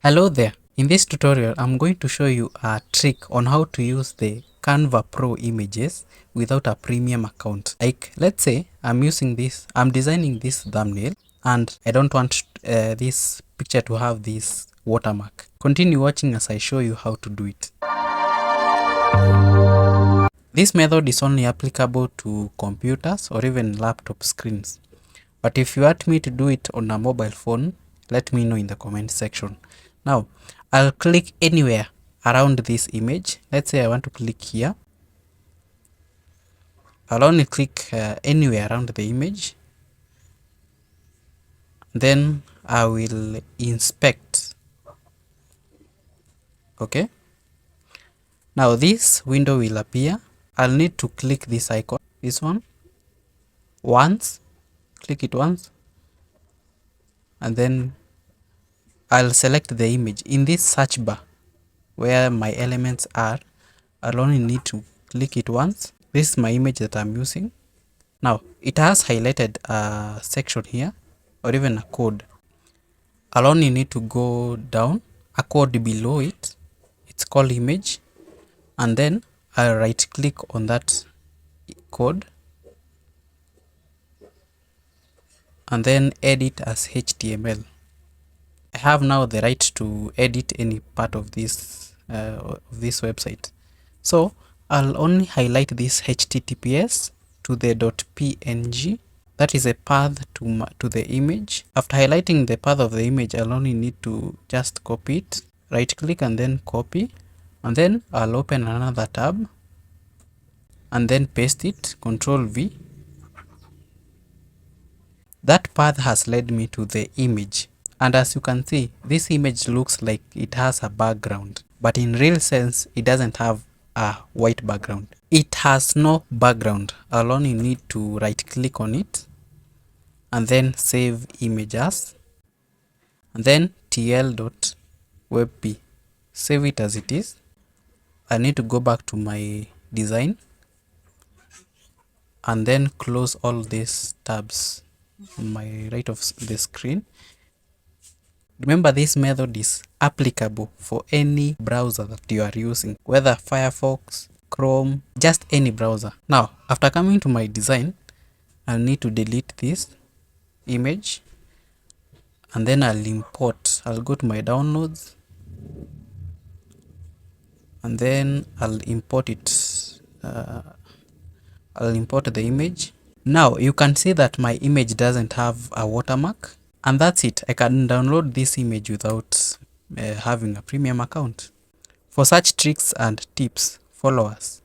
Hello there. In this tutorial, I'm going to show you a trick on how to use the Canva Pro images without a premium account. Like, let's say I'm designing this thumbnail and I don't want this picture to have this watermark. Continue watching as I show you how to do it. This method is only applicable to computers or even laptop screens. But if you want me to do it on a mobile phone, let me know in the comment section. Now, I'll click anywhere around this image. Let's say I want to click here. I'll only click anywhere around the image. Then I will inspect. Okay. Now this window will appear. I'll need to click this icon, this one, once. Click it once. And then I'll select the image in this search bar where my elements are. I'll only need to click it once. This is my image that I'm using. Now it has highlighted a section here or even a code. I'll only need to go down a code below it. It's called image, and then I'll right click on that code and then edit as HTML. I have now the right to edit any part of this website. So I'll only highlight this HTTPS to the .png. That is a path to the image. After highlighting the path of the image, I'll only need to just copy it, right click and then copy, and then I'll open another tab and then paste it, Control V. That path has led me to the image. And as you can see, this image looks like it has a background, but in real sense, it doesn't have a white background. It has no background. I'll only need to right click on it and then save image as, and then tl.webp. Save it as it is. I need to go back to my design and then close all these tabs on my right of the screen. Remember, this method is applicable for any browser that you are using, whether Firefox, Chrome, just any browser. Now, after coming to my design, I'll need to delete this image and then I'll go to my downloads and then I'll import it. I'll import the image. Now you can see that my image doesn't have a watermark, and that's it. I can download this image without having a premium account. For such tricks and tips, follow us.